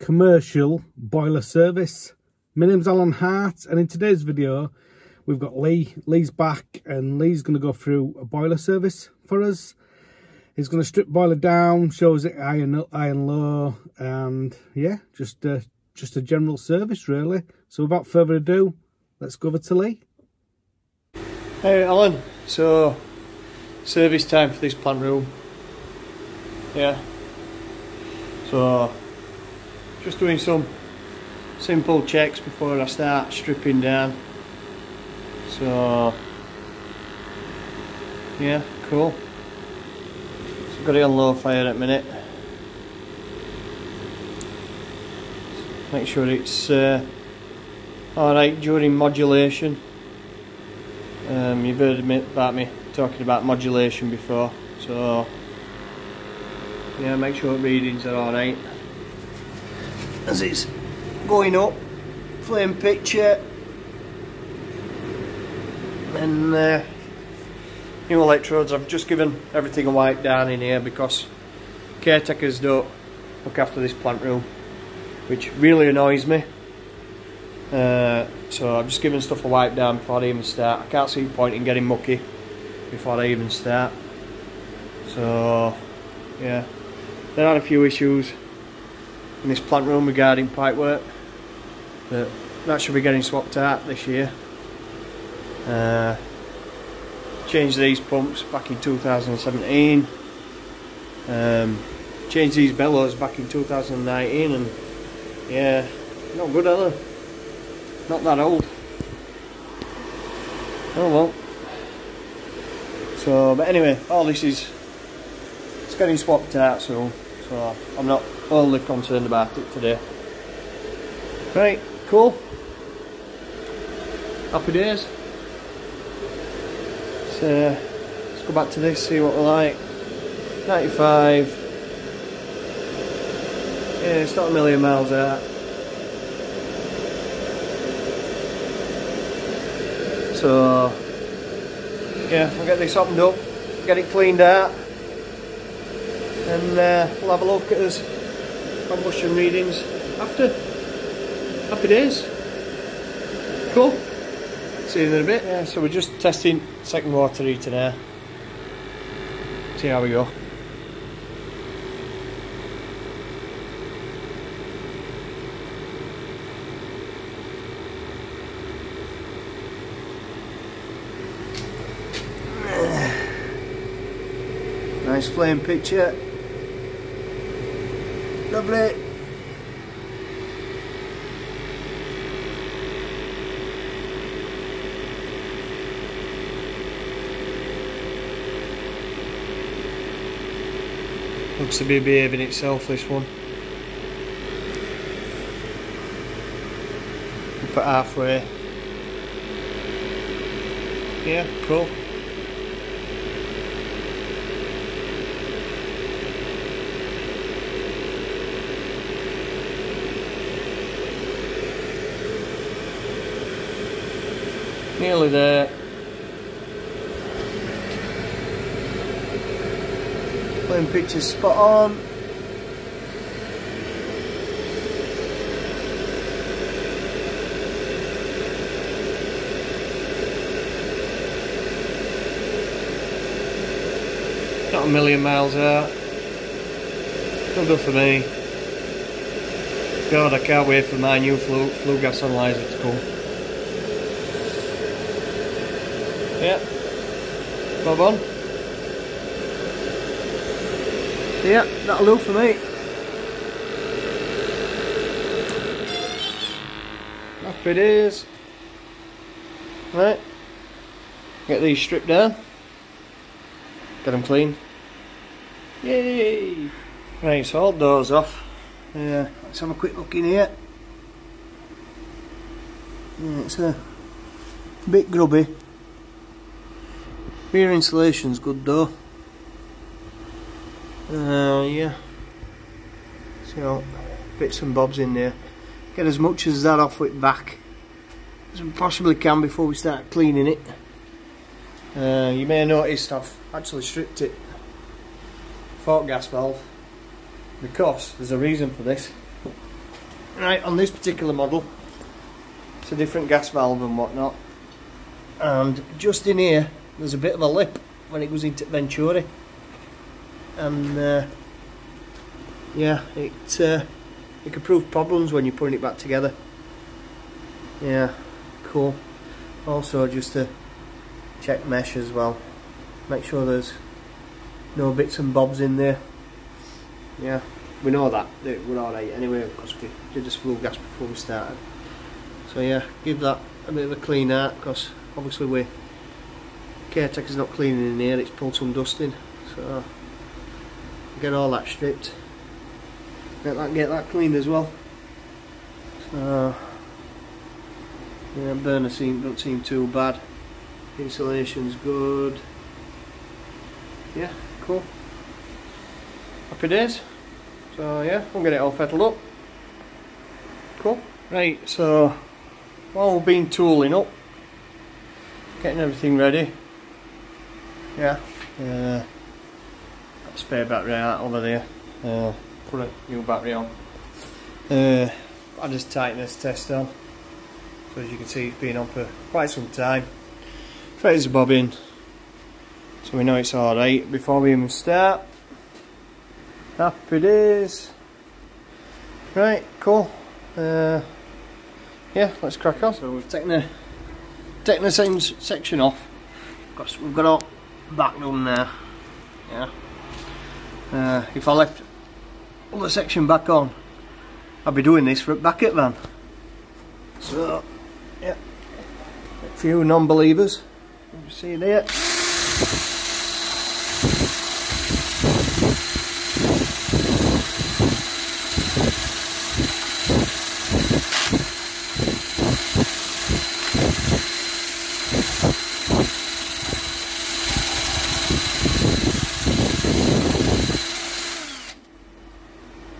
commercial boiler service. My name's Alan Hart, and in today's video we've got Lee. Lee's back, and Lee's going to go through a boiler service for us. He's going to strip boiler down, shows it high and low, and yeah, just a general service really. So without further ado, let's go over to Lee. Hey Alan, so service time for this plant room. Yeah, so just doing some simple checks before I start stripping down. So yeah, cool. So got it on low fire at the minute. Make sure it's alright during modulation. You've heard about me talking about modulation before, so yeah, make sure readings are alright. As it's going up, flame picture, and new electrodes. I've just given everything a wipe down in here because caretakers don't look after this plant room, which really annoys me. So I've just given stuff a wipe down before I even start. I can't see the point in getting mucky before I even start. So yeah, there are a few issues in this plant room regarding pipe work, but that should be getting swapped out this year. Changed these pumps back in 2017. Changed these bellows back in 2019, and yeah, not good, are they? Not that old. Oh well. So, but anyway, all this is, it's getting swapped out soon, so I'm not overly concerned about it today. Right, cool. Happy days. So, let's go back to this, see what we're like. 95. Yeah, it's not a million miles out. So yeah, I'll get this opened up, get it cleaned out, and we'll have a look at his combustion readings after. Happy days. Cool. See you in a bit. Yeah, so we're just testing second water heater there. See how we go. Nice flame picture. Lovely. Looks to be behaving itself, this one. Up at halfway. Yeah, cool. Nearly there. Flame picture's spot on. Not a million miles out. Not good for me. God, I can't wait for my new flue gas analyzer to come. Yeah, bob on. Yeah, that'll do for me. Happy days. Right, get these stripped down, get them clean. Yay! Right, so all doors off. Yeah, let's have a quick look in here. Yeah, it's a bit grubby. Rear insulation's good though. Yeah. So bits and bobs in there. Get as much as that off it back as we possibly can before we start cleaning it. You may have noticed I've actually stripped it fork gas valve because there's a reason for this. Right, on this particular model, it's a different gas valve and whatnot, and just in here there's a bit of a lip when it goes into Venturi, and yeah, it could prove problems when you're putting it back together. Yeah, cool. Also, just to check mesh as well, make sure there's no bits and bobs in there. Yeah, we know that we're alright anyway because we did this full gas before we started. So yeah, give that a bit of a clean out, because obviously caretaker's not cleaning in here, it's pulled some dust in. So get all that stripped, get that cleaned as well. So yeah, burner don't seem too bad. Insulation's good. Yeah, cool. Happy days. So yeah, we'll get it all fettled up. Cool. Right, so while we've been tooling up, getting everything ready. Yeah. Spare battery out over there. Put a new battery on. I just tighten this test on. So as you can see, it's been on for quite some time. Trace the bob in, so we know it's alright before we even start. Happy days. Right, cool. Yeah, let's crack on. So we've taken the same section off, because we've got all back done there. Yeah. If I left all the section back on, I'd be doing this for back at van. So yeah, a few non-believers. You see there.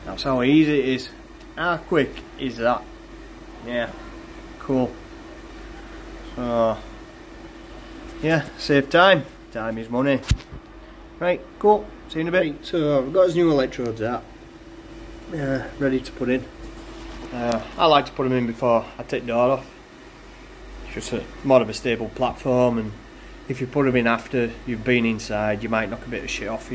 That's how easy it is. How quick is that? Yeah, cool. So yeah, save time. Time is money. Right, cool. See you in a bit. So I've got his new electrodes out, ready to put in. I like to put them in before I take the door off. It's just more of a stable platform, and if you put them in after you've been inside, you might knock a bit of shit off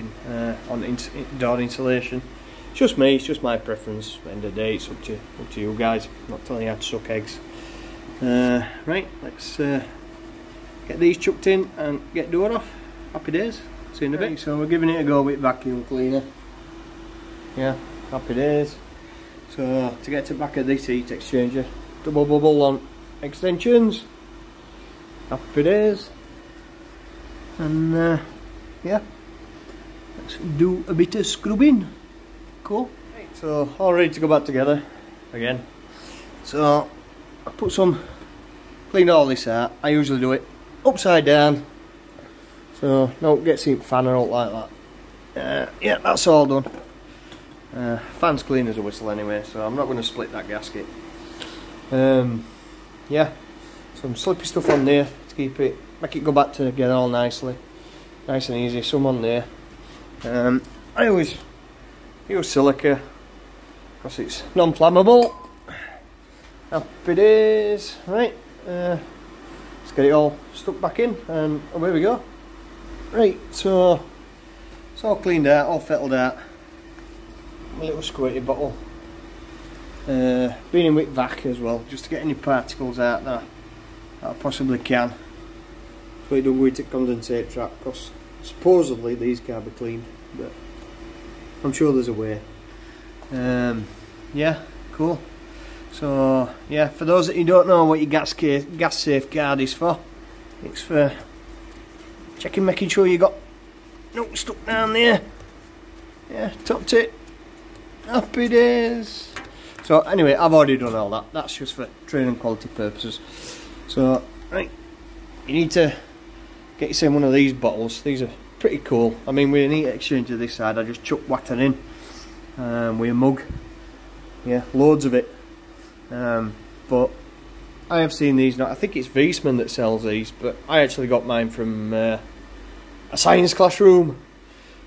on door insulation. It's just me. It's just my preference. At the end of the day, it's up to you guys. I'm not telling you how to suck eggs. Right, let's get these chucked in and get door off. Happy days. See you in a bit. So we're giving it a go with vacuum cleaner. Yeah, happy days. So to get to the back of this heat exchanger, double bubble on extensions. Happy days. And yeah, let's do a bit of scrubbing. Cool. Right, so all ready to go back together again. So I put clean all this out. I usually do it upside down, so don't get some fanner out like that. Yeah, that's all done. Fan's clean as a whistle anyway, so I'm not going to split that gasket. Yeah, some slippy stuff on there to keep it, make it go back together all nicely, nice and easy. Some on there. I always use silica because it's non-flammable. Happy days. Right, let's get it all stuck back in, and away we go. Right, so it's all cleaned out, all fettled out. My little squirty bottle. Been in with vac as well, just to get any particles out that I possibly can. So we don't go into condensate trap, because supposedly these can't be cleaned, but I'm sure there's a way. Yeah, cool. So yeah, for those that you don't know what your gas safe guard is for, it's for checking, making sure you got no stuck down there. Yeah, top tip. Happy days. So anyway, I've already done all that. That's just for training quality purposes. So right, you need to get yourself one of these bottles. These are pretty cool. I mean, with an heat exchanger this side, I just chuck water in with a mug. Yeah, loads of it. But I have seen these now. I think it's Viessmann that sells these, but I actually got mine from a science classroom.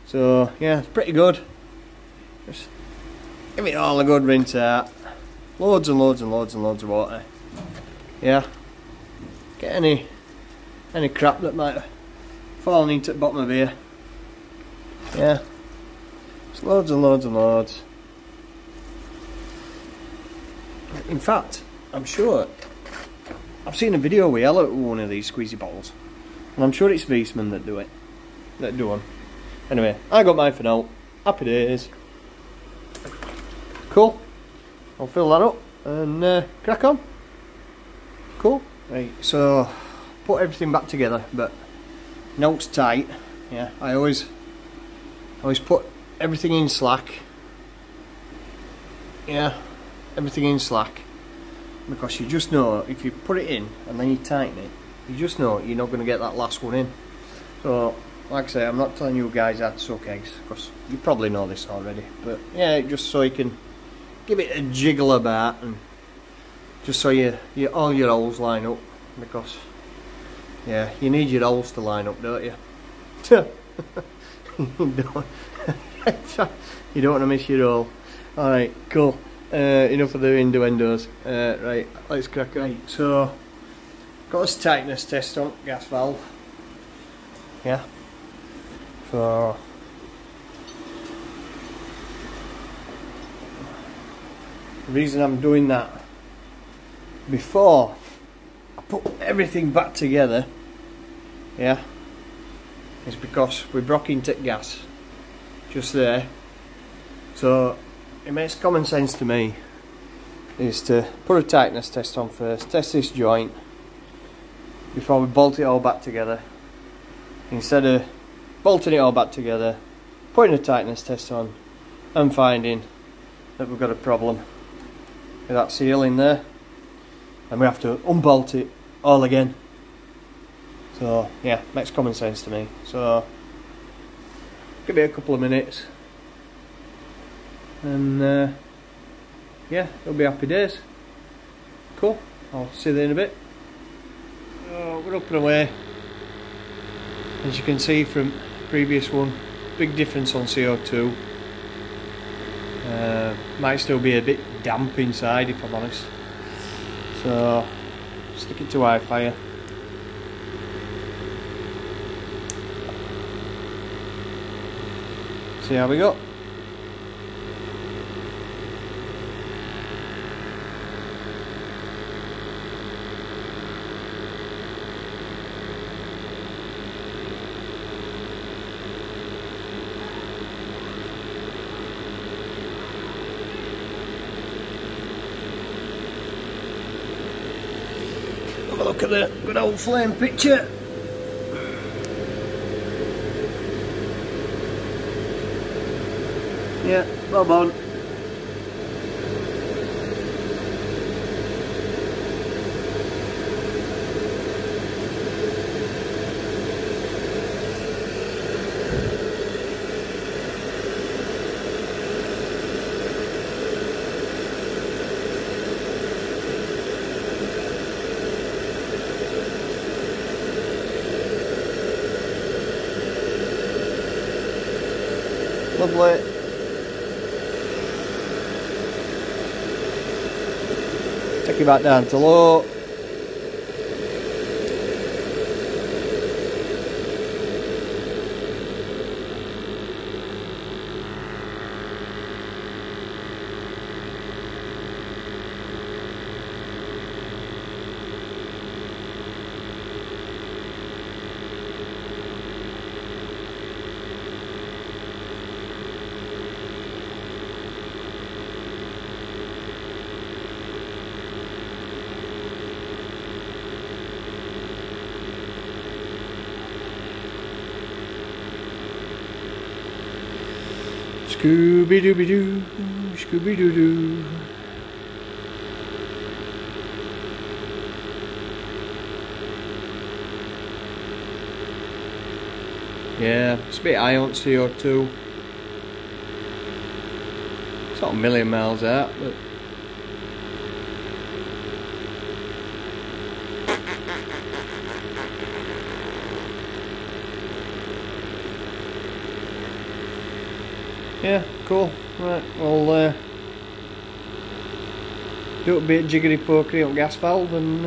So yeah, it's pretty good. Just give it all a good rinse out. loads and loads and loads and loads of water. Yeah, get any crap that might have fallen into the bottom of here. Yeah, it's loads and loads and loads. In fact, I'm sure I've seen a video with Ella with one of these squeezy bottles, and I'm sure it's Viesman that do them. Anyway, I got mine for now. Happy days. Cool. I'll fill that up and crack on. Cool. Right, so put everything back together, but now it's tight. Yeah, I always put everything in slack. Yeah, everything in slack, because you just know if you put it in and then you tighten it, you just know you're not going to get that last one in. So like I say, I'm not telling you guys how to soak eggs, because you probably know this already, but yeah, just so you can give it a jiggle about, and just so all your holes line up, because yeah, you need your holes to line up, don't you? You don't want to miss your hole. Alright, cool. Enough of the innuendos. Right, let's crack on. Right, so got this tightness test on gas valve. Yeah. So the reason I'm doing that before I put everything back together, yeah, is because we broke into gas just there. So it makes common sense to me is to put a tightness test on first, test this joint before we bolt it all back together, instead of bolting it all back together, putting a tightness test on and finding that we've got a problem with that seal in there and we have to unbolt it all again. So yeah, makes common sense to me. So give it a couple of minutes and yeah, it'll be happy days. Cool, I'll see you there in a bit. Oh, we're up and away. As you can see from the previous one, big difference on CO2. Might still be a bit damp inside if I'm honest, so stick it to high fire. See how we go. Have a look at the good old flame picture. Yeah, bob on. Lovely. Take it back down to low. Scooby-Dooby-Doo, Scooby-Doo-Doo. Yeah, it's a bit high on CO2. It's not a million miles out, but yeah, cool. Right, well, do a bit jiggery pokery on gas valve, and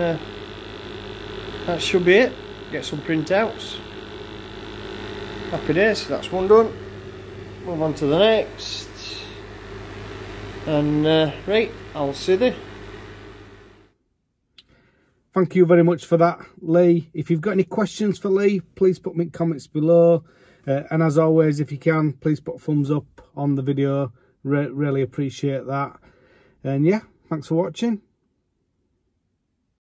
that should be it. Get some printouts. Happy days, that's one done. Move on to the next. And right, I'll see you. Thank you very much for that, Lee. If you've got any questions for Lee, please put them in comments below. And as always, if you can, please put a thumbs up on the video. Really appreciate that. And yeah, thanks for watching.